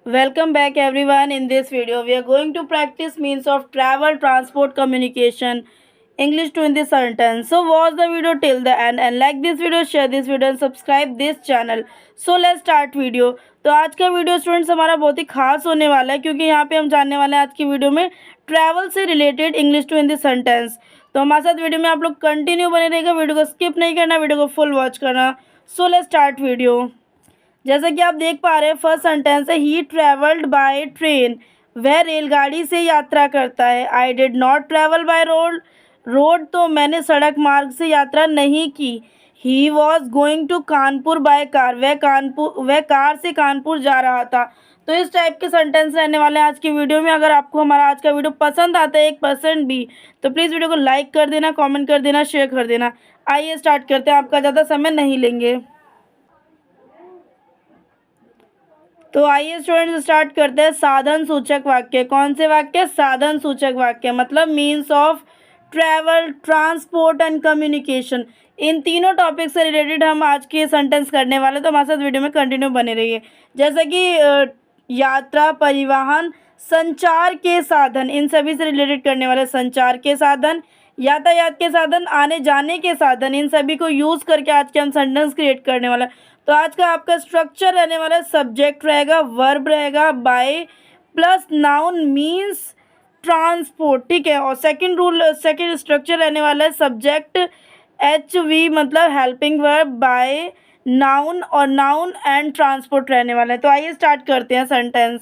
Welcome back everyone. In this video we are going to practice means of travel, transport, communication, English to in this sentence. So watch the video till the end and like this video, share this video and subscribe this channel. So let's start video. तो आज का video students हमारा बहुत ही खास होने वाला है क्योंकि यहाँ पे हम जानने वाले हैं आज की वीडियो में ट्रैवल से related English to in this sentence. तो हमारे साथ वीडियो में आप लोग कंटिन्यू बने रहेगा, वीडियो को स्किप नहीं करना, वीडियो को फुल वॉच करना। So let's start video. जैसा कि आप देख पा रहे हैं फर्स्ट सेंटेंस है ही ट्रेवल्ड बाय ट्रेन, वह रेलगाड़ी से यात्रा करता है। I did not travel by road, road तो मैंने सड़क मार्ग से यात्रा नहीं की। He was going to Kanpur by car, वह कार से कानपुर जा रहा था। तो इस टाइप के सेंटेंस रहने वाले हैं आज की वीडियो में। अगर आपको हमारा आज का वीडियो पसंद आता है 1% भी तो प्लीज़ वीडियो को लाइक कर देना, कमेंट कर देना, शेयर कर देना। आइए स्टार्ट करते हैं, आपका ज़्यादा समय नहीं लेंगे। तो आइए स्टूडेंट्स स्टार्ट करते हैं। साधन सूचक वाक्य, कौन से वाक्य? साधन सूचक वाक्य मतलब means of travel, transport and communication. इन तीनों टॉपिक से रिलेटेड हम आज के सेंटेंस करने वाले, तो हमारे साथ वीडियो में कंटिन्यू बने रहिए। जैसे कि यात्रा, परिवहन, संचार के साधन, इन सभी से रिलेटेड करने वाले। संचार के साधन, यातायात के साधन, आने जाने के साधन, इन सभी को यूज़ करके आज के हम सेंटेंस क्रिएट करने वाला। तो आज का आपका स्ट्रक्चर रहने वाला है, सब्जेक्ट रहेगा, वर्ब रहेगा, by plus noun means transport, ठीक है। और सेकंड स्ट्रक्चर रहने वाला है सब्जेक्ट HV मतलब हेल्पिंग वर्ब, बाय नाउन और नाउन एंड ट्रांसपोर्ट रहने वाला है। तो आइए स्टार्ट करते हैं सेंटेंस।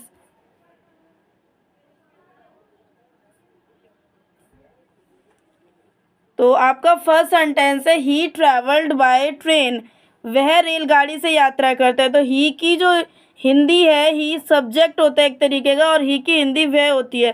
तो आपका फर्स्ट सेंटेंस है ही ट्रैवल्ड बाय ट्रेन, वह रेलगाड़ी से यात्रा करता है। तो ही की जो हिंदी है, ही सब्जेक्ट होता है एक तरीके का और ही की हिंदी वह होती है।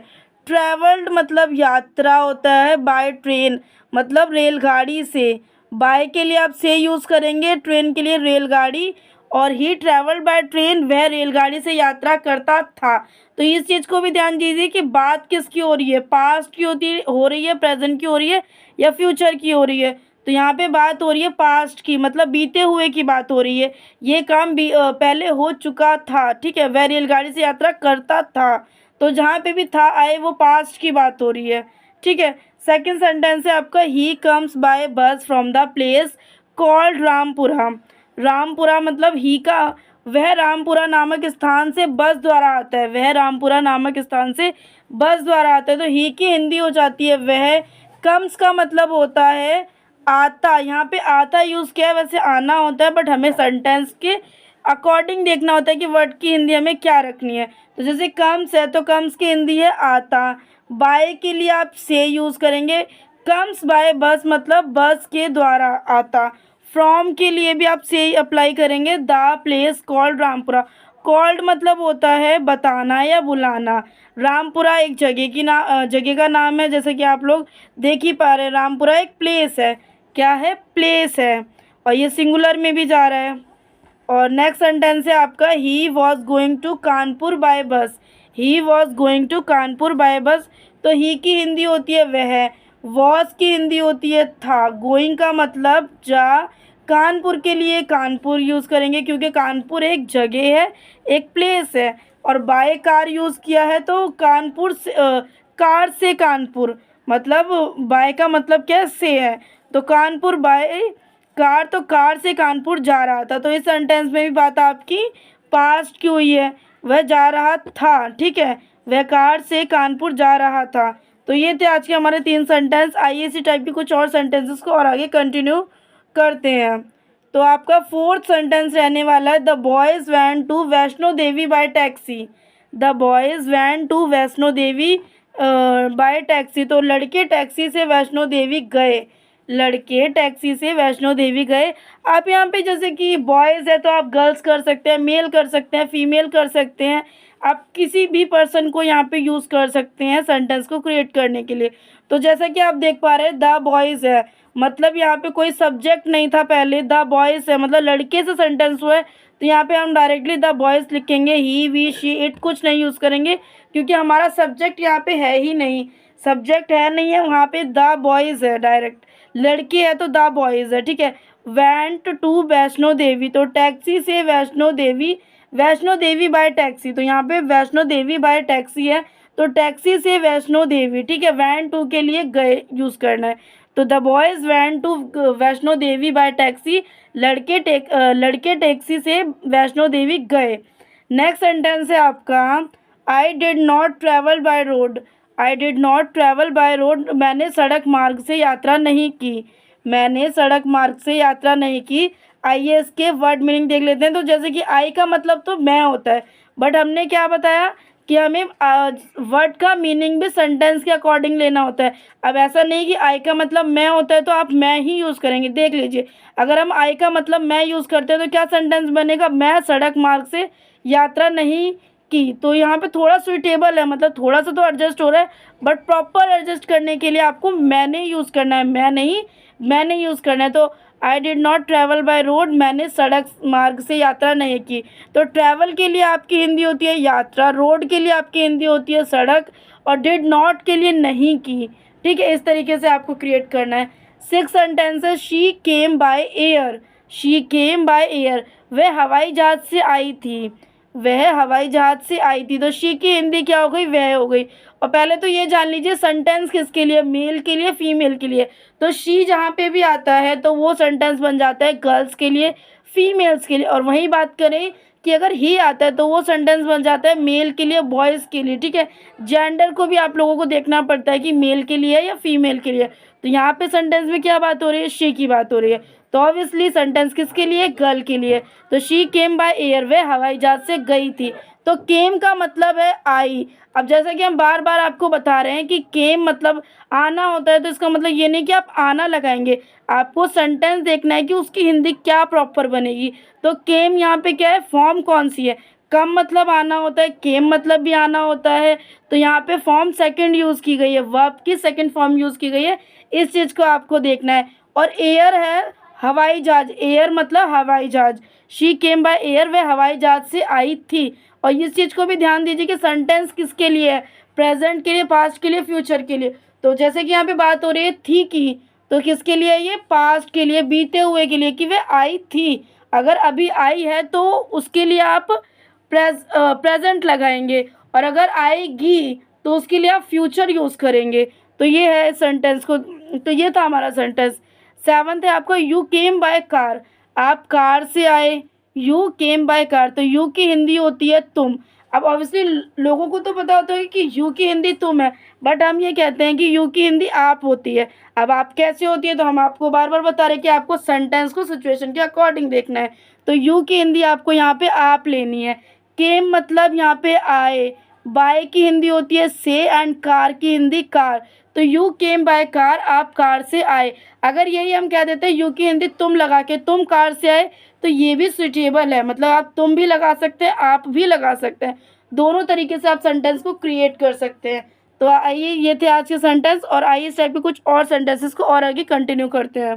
ट्रैवल्ड मतलब यात्रा होता है, बाय ट्रेन मतलब रेलगाड़ी से। बाय के लिए आप से यूज़ करेंगे, ट्रेन के लिए रेलगाड़ी, और ही ट्रैवल्ड बाय ट्रेन, वह रेलगाड़ी से यात्रा करता था। तो इस चीज़ को भी ध्यान दीजिए कि बात किसकी हो रही है, पास्ट की हो रही है, प्रेजेंट की हो रही है या फ्यूचर की हो रही है। तो यहाँ पे बात हो रही है पास्ट की, मतलब बीते हुए की बात हो रही है। ये काम भी पहले हो चुका था, ठीक है। वह रेलगाड़ी से यात्रा करता था, तो जहाँ पे भी था आए वो पास्ट की बात हो रही है, ठीक है। सेकंड सेंटेंस है आपका ही कम्स बाय बस from the place called Rampura. Rampura मतलब ही का, वह रामपुरा नामक स्थान से बस द्वारा आता है, वह रामपुरा नामक स्थान से बस द्वारा आता है। तो ही की हिंदी हो जाती है वह। कम्स का मतलब होता है आता, यहाँ पे आता यूज़ किया है, वैसे आना होता है, बट हमें सेंटेंस के अकॉर्डिंग देखना होता है कि वर्ड की हिंदी हमें क्या रखनी है। तो जैसे कम्स है तो कम्स की हिंदी है आता। बाय के लिए आप से यूज़ करेंगे, कम्स बाय बस मतलब बस के द्वारा आता। फ्रॉम के लिए भी आप से अप्लाई करेंगे, the place called Rampura. Called मतलब होता है बताना या बुलाना। रामपुरा एक जगह का नाम है, जैसे कि आप लोग देख ही पा रहे हैं। रामपुरा एक प्लेस है, क्या है? प्लेस है, और ये सिंगुलर में भी जा रहा है। और नेक्स्ट सेंटेंस है आपका he was going to Kanpur by bus. He was going to Kanpur by bus, तो ही की हिंदी होती है वह, वॉज की हिंदी होती है था, गोइंग का मतलब जा, कानपुर के लिए कानपुर यूज़ करेंगे क्योंकि कानपुर एक जगह है, एक प्लेस है। और बाय कार यूज़ किया है तो कानपुर से कार से कानपुर, मतलब बाय का मतलब क्या? से है। तो कानपुर बाय कार, तो कार से कानपुर जा रहा था। तो इस सेंटेंस में भी बात आपकी पास्ट की हुई है, वह जा रहा था, ठीक है, वह कार से कानपुर जा रहा था। तो ये थे आज के हमारे 3 सेंटेंस। आइए इसी टाइप के कुछ और सेंटेंसेस को और आगे कंटिन्यू करते हैं। तो आपका फोर्थ सेंटेंस रहने वाला है the boys went to Vaishno Devi by taxi. The boys went to Vaishno Devi by taxi, तो लड़के टैक्सी से वैष्णो देवी गए, लड़के टैक्सी से वैष्णो देवी गए। आप यहाँ पे जैसे कि बॉयज़ है तो आप गर्ल्स कर सकते हैं, मेल कर सकते हैं, फीमेल कर सकते हैं, आप किसी भी पर्सन को यहाँ पे यूज़ कर सकते हैं सेंटेंस को क्रिएट करने के लिए। तो जैसा कि आप देख पा रहे हैं द बॉयज़ है, मतलब यहाँ पे कोई सब्जेक्ट नहीं था पहले, द बॉयज़ है मतलब लड़के से सेंटेंस हुआ है, तो यहाँ पे हम डायरेक्टली द बॉयज़ लिखेंगे, ही वी शी इट कुछ नहीं यूज़ करेंगे क्योंकि हमारा सब्जेक्ट यहाँ पे है ही नहीं, सब्जेक्ट है नहीं है, वहाँ पे द बॉयज़ है डायरेक्ट, लड़के है तो द बॉयज़ है, ठीक है। वेंट टू वैष्णो देवी, तो टैक्सी से वैष्णो देवी वैष्णो देवी बाय टैक्सी, तो यहाँ पे वैष्णो देवी बाय टैक्सी है, तो टैक्सी से वैष्णो देवी, ठीक है। वैन टू के लिए गए यूज़ करना है, तो the boys went to Vaishno Devi by taxi, लड़के टैक्सी से वैष्णो देवी गए। नेक्स्ट सेंटेंस है आपका, I did not travel by road. I did not travel by road, मैंने सड़क मार्ग से यात्रा नहीं की। मैंने सड़क मार्ग से यात्रा नहीं की। आइए इसके वर्ड मीनिंग देख लेते हैं। तो जैसे कि आई का मतलब तो मैं होता है, बट हमने क्या बताया कि हमें वर्ड का मीनिंग भी सेंटेंस के अकॉर्डिंग लेना होता है। अब ऐसा नहीं कि आई का मतलब मैं होता है तो आप मैं ही यूज़ करेंगे। देख लीजिए, अगर हम आई का मतलब मैं यूज़ करते हैं तो क्या सेंटेंस बनेगा, मैं सड़क मार्ग से यात्रा नहीं की। तो यहाँ पे थोड़ा सुइटेबल है, मतलब थोड़ा सा तो एडजस्ट हो रहा है, बट प्रॉपर एडजस्ट करने के लिए आपको मैंने यूज़ करना है, मैंने यूज़ करना है। तो आई did not travel by road, मैंने सड़क मार्ग से यात्रा नहीं की। तो ट्रैवल के लिए आपकी हिंदी होती है यात्रा, रोड के लिए आपकी हिंदी होती है सड़क, और डिड नॉट के लिए नहीं की, ठीक है। इस तरीके से आपको क्रिएट करना है। सिक्स सेंटेंस है, she came by air. She came by air, वह हवाई जहाज़ से आई थी। वह हवाई जहाज़ से आई थी, तो शी की हिंदी क्या हो गई, वह हो गई। और पहले तो ये जान लीजिए सेंटेंस किसके लिए, मेल के लिए, फीमेल के लिए। तो शी जहाँ पे भी आता है तो वो सेंटेंस बन जाता है गर्ल्स के लिए, फीमेल्स के लिए। और वहीं बात करें कि अगर ही आता है तो वो सेंटेंस बन जाता है मेल के लिए, बॉयज़ के लिए, ठीक है। जेंडर को भी आप लोगों को देखना पड़ता है कि मेल के लिए है या फीमेल के लिए। तो यहाँ पे सेंटेंस में क्या बात हो रही है, शी की बात हो रही है, तो ऑब्वियसली सेंटेंस किसके लिए, गर्ल के लिए। तो शी केम बाय एयर, वह हवाई जहाज से गई थी। तो केम का मतलब है आई। अब जैसा कि हम बार बार आपको बता रहे हैं कि केम मतलब आना होता है, तो इसका मतलब ये नहीं कि आप आना लगाएंगे, आपको सेंटेंस देखना है कि उसकी हिंदी क्या प्रॉपर बनेगी। तो केम यहाँ पे क्या है, फॉर्म कौन सी है, कम मतलब आना होता है, केम मतलब भी आना होता है। तो यहाँ पे फॉर्म सेकंड यूज़ की गई है, वर्ब की सेकंड फॉर्म यूज़ की गई है, इस चीज़ को आपको देखना है। और एयर है हवाई जहाज, एयर मतलब हवाई जहाज। शी केम बाय एयर, वह हवाई जहाज से आई थी। और इस चीज़ को भी ध्यान दीजिए कि सेंटेंस किसके लिए है, प्रेजेंट के लिए, पास्ट के लिए, फ्यूचर के लिए। तो जैसे कि यहाँ पे बात हो रही है थी की, तो किसके लिए, ये पास्ट के लिए, बीते हुए के लिए, कि वह आई थी। अगर अभी आई है तो उसके लिए आप प्रेजेंट लगाएंगे, और अगर आएगी तो उसके लिए आप फ्यूचर यूज़ करेंगे। तो ये है सेंटेंस को, तो ये था हमारा सेंटेंस। सेवन्थ है आपको, यू केम बाय कार, आप कार से आए। यू केम बाय कार, तो यू की हिंदी होती है तुम। अब ऑब्वियसली लोगों को तो पता होता है कि यू की हिंदी तुम है, बट हम ये कहते हैं कि यू की हिंदी आप होती है। अब आप कैसे होती है, तो हम आपको बार बार बता रहे हैं कि आपको सेंटेंस को सिचुएशन के अकॉर्डिंग देखना है। तो यू की हिंदी आपको यहाँ पे आप लेनी है। केम मतलब यहाँ पे आए, बाय की हिंदी होती है से, एंड कार की हिंदी कार। तो यू केम बाय कार, आप कार से आए। अगर यही हम कह देते हैं यू की हिंदी तुम लगा के, तुम कार से आए, तो ये भी सुइटेबल है, मतलब आप तुम भी लगा सकते हैं, आप भी लगा सकते हैं, दोनों तरीके से आप सेंटेंस को क्रिएट कर सकते हैं। तो आइए, ये थे आज के सेंटेंस, और आइए इस टाइप के कुछ और सेंटेंसेस को और आगे कंटिन्यू करते हैं।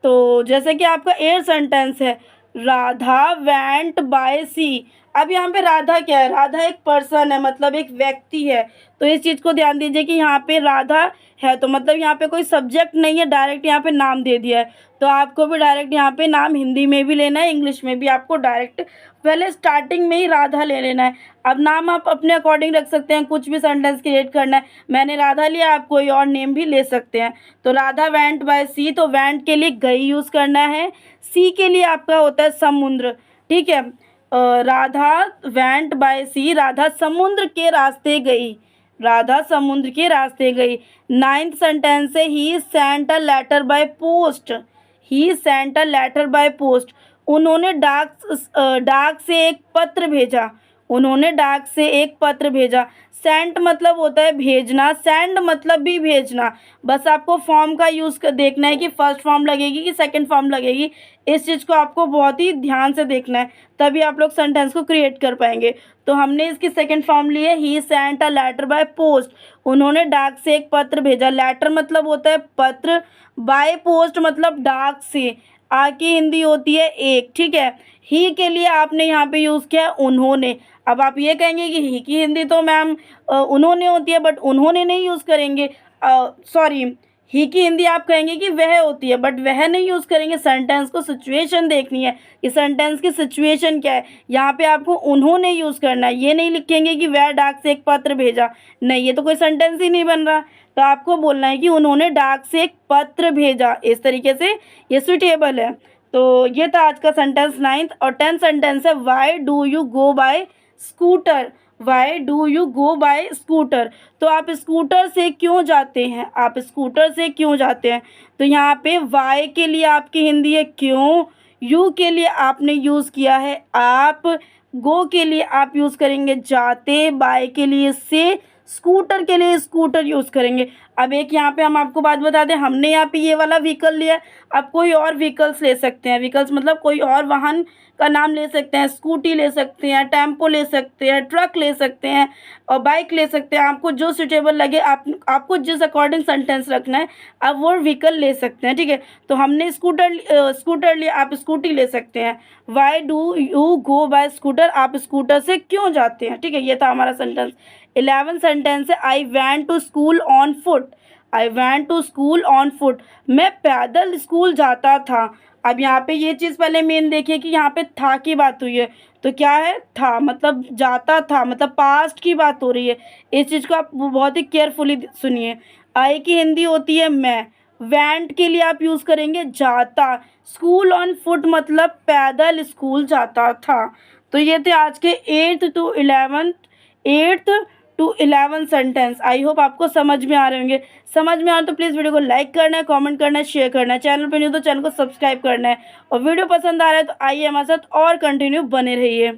तो जैसे कि आपका एयर सेंटेंस है, राधा वेंट बाय सी। अब यहाँ पे राधा क्या है, राधा एक पर्सन है, मतलब एक व्यक्ति है। तो इस चीज़ को ध्यान दीजिए कि यहाँ पे राधा है, तो मतलब यहाँ पे कोई सब्जेक्ट नहीं है, डायरेक्ट यहाँ पे नाम दे दिया है। तो आपको भी डायरेक्ट यहाँ पे नाम हिंदी में भी लेना है, इंग्लिश में भी आपको डायरेक्ट पहले स्टार्टिंग में ही राधा ले लेना है। अब नाम आप अपने अकॉर्डिंग रख सकते हैं, कुछ भी सेंटेंस क्रिएट करना है, मैंने राधा लिया, आप कोई और नेम भी ले सकते हैं। तो राधा वेंट बाय सी, तो वेंट के लिए गई यूज़ करना है, सी के लिए आपका होता है समुद्र, ठीक है। राधा वेंट बाय सी, राधा समुद्र के रास्ते गई, राधा समुद्र के रास्ते गई। नाइन्थ सेंटेंस है, he sent a letter by post. He sent a letter by post, उन्होंने डाक से एक पत्र भेजा। उन्होंने डाक से एक पत्र भेजा। सेंट मतलब होता है भेजना, सेंड मतलब भी भेजना। बस आपको फॉर्म का यूज़ कर देखना है कि फर्स्ट फॉर्म लगेगी कि सेकंड फॉर्म लगेगी, इस चीज़ को आपको बहुत ही ध्यान से देखना है, तभी आप लोग सेंटेंस को क्रिएट कर पाएंगे। तो हमने इसकी सेकंड फॉर्म ली है, he sent a letter by post, उन्होंने डाक से एक पत्र भेजा। लेटर मतलब होता है पत्र, बाय पोस्ट मतलब डाक से, आ की हिंदी होती है एक, ठीक है। ही के लिए आपने यहाँ पे यूज़ किया है उन्होंने। अब आप ये कहेंगे कि ही की हिंदी तो मैम उन्होंने होती है, बट उन्होंने नहीं यूज़ करेंगे, सॉरी, ही की हिंदी आप कहेंगे कि वह होती है, बट वह नहीं यूज़ करेंगे। सेंटेंस को सिचुएशन देखनी है कि सेंटेंस की सिचुएशन क्या है। यहाँ पे आपको उन्होंने यूज़ करना है, ये नहीं लिखेंगे कि वह डाक से एक पत्र भेजा, नहीं, ये तो कोई सेंटेंस ही नहीं बन रहा। तो आपको बोलना है कि उन्होंने डाक से एक पत्र भेजा, इस तरीके से ये सुटेबल है। तो ये था आज का सेंटेंस 9th। और 10th सेंटेंस है why do you go by scooter. Why do you go by scooter, तो आप स्कूटर से क्यों जाते हैं, आप स्कूटर से क्यों जाते हैं। तो यहाँ पे वाई के लिए आपकी हिंदी है क्यों, यू के लिए आपने यूज़ किया है आप, गो के लिए आप यूज़ करेंगे जाते, बाय के लिए से, स्कूटर के लिए स्कूटर यूज़ करेंगे। अब एक यहाँ पे हम आपको बात बता दें, हमने यहाँ पे ये वाला व्हीकल लिया, अब कोई और व्हीकल्स ले सकते हैं। व्हीकल्स मतलब कोई और वाहन का नाम ले सकते हैं, स्कूटी ले सकते हैं, टेम्पो ले सकते हैं, ट्रक ले सकते हैं और बाइक ले सकते हैं। आपको जो सूटेबल लगे, आपको जिस अकॉर्डिंग सेंटेंस रखना है आप वो व्हीकल ले सकते हैं, ठीक है। तो हमने स्कूटर लिया, आप स्कूटी ले सकते हैं। Why do you go by scooter, आप स्कूटर से क्यों जाते हैं, ठीक है। ये था हमारा सेंटेंस। 11 सेंटेंस है I went to school on foot. I went to school on foot, मैं पैदल स्कूल जाता था। अब यहाँ पे ये चीज़ पहले मेन देखिए कि यहाँ पे था की बात हुई है, तो क्या है था, मतलब जाता था, मतलब पास्ट की बात हो रही है। इस चीज़ को आप बहुत ही केयरफुली सुनिए। आई की हिंदी होती है मैं, वैंट के लिए आप यूज़ करेंगे जाता, स्कूल ऑन फुट मतलब पैदल स्कूल जाता था। तो ये थे आज के 8th to 11 sentence. I hope आपको समझ में आ रहे होंगे। समझ में आ तो प्लीज़ वीडियो को लाइक करना है, कमेंट करना है, शेयर करना है। चैनल पर नहीं तो चैनल को सब्सक्राइब करना है। और वीडियो पसंद आ रहा है तो आइए हमारे साथ और कंटिन्यू बने रहिए।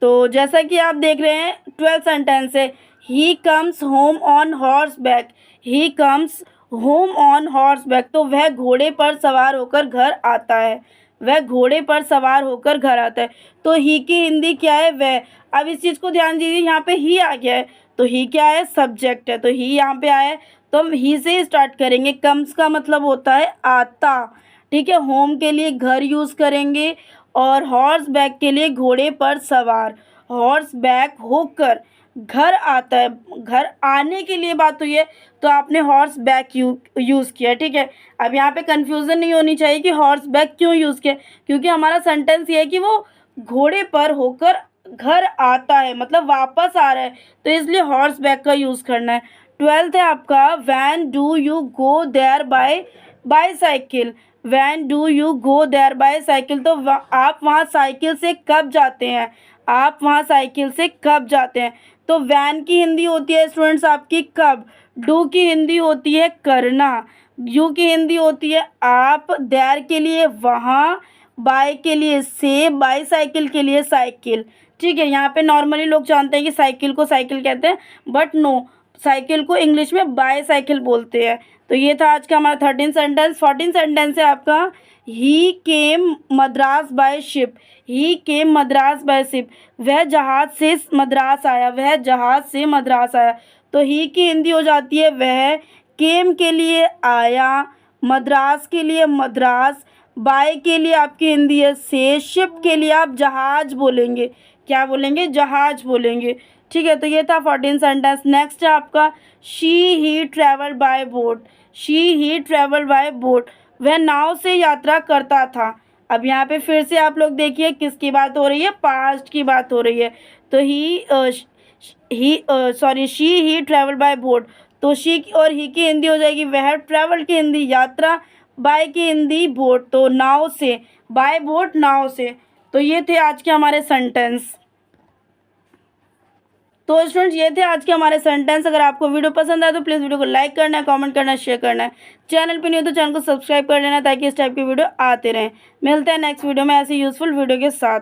तो जैसा कि आप देख रहे हैं 12th सेंटेंस है he comes home on horse back. He comes home on horse back, तो वह घोड़े पर सवार होकर घर आता है। वह घोड़े पर सवार होकर घर आता है। तो ही की हिंदी क्या है, वह। अब इस चीज़ को ध्यान दीजिए, यहाँ पे ही आ गया है, तो ही क्या है, सब्जेक्ट है, तो ही यहाँ पे आया है तो हम ही से स्टार्ट करेंगे। कम्स का मतलब होता है आता, ठीक है। होम के लिए घर यूज़ करेंगे और हॉर्स बैक के लिए घोड़े पर सवार। हॉर्स बैक होकर घर आता है, घर आने के लिए बात हुई है तो आपने हॉर्स बैक यूज़ किया, ठीक है। अब यहाँ पे कंफ्यूजन नहीं होनी चाहिए कि हॉर्स बैक क्यों यूज़ किया, क्योंकि हमारा सेंटेंस ये है कि वो घोड़े पर होकर घर आता है, मतलब वापस आ रहा है, तो इसलिए हॉर्स बैक का यूज़ करना है। 12th है आपका when do you go there by cycle. When do you go there by cycle, तो आप वहाँ साइकिल से कब जाते हैं, आप वहाँ साइकिल से कब जाते हैं। तो वैन की हिंदी होती है स्टूडेंट्स आपकी कब, डू की हिंदी होती है करना, यू की हिंदी होती है आप, देयर के लिए वहाँ, बाय के लिए से, बाई साइकिल के लिए साइकिल, ठीक है। यहाँ पे नॉर्मली लोग जानते हैं कि साइकिल को साइकिल कहते हैं, बट नो, साइकिल को इंग्लिश में बाई साइकिल बोलते हैं। तो ये था आज का हमारा 13 सेंटेंस। 14 सेंटेंस है आपका he came Madras by ship. He came Madras by ship, वह जहाज़ से मद्रास आया, वह जहाज़ से मद्रास आया। तो ही की हिंदी हो जाती है वह, केम के लिए आया, मद्रास के लिए मद्रास, बाय के लिए आपकी हिंदी है से, शिप के लिए आप जहाज़ बोलेंगे, क्या बोलेंगे, जहाज़ बोलेंगे, ठीक है। तो ये था 14 सेंटेंस। नेक्स्ट है आपका she he travel by boat. She he travel by boat, वह नाव से यात्रा करता था। अब यहाँ पे फिर से आप लोग देखिए किसकी बात हो रही है, पास्ट की बात हो रही है। तो she he travel by boat, तो शी और ही की हिंदी हो जाएगी वह, ट्रैवल की हिंदी यात्रा, बाय की हिंदी बोट, तो नाव से, बाय बोट नाव से। तो ये थे आज के हमारे सेंटेंस। तो स्टूडेंट्स ये थे आज के हमारे सेंटेंस। अगर आपको वीडियो पसंद आए तो प्लीज़ वीडियो को लाइक करना है, कमेंट करना है, शेयर करना है। चैनल पे नहीं हो तो चैनल को सब्सक्राइब कर लेना ताकि इस टाइप की वीडियो आते रहें। मिलते हैं नेक्स्ट वीडियो में ऐसी यूज़फुल वीडियो के साथ।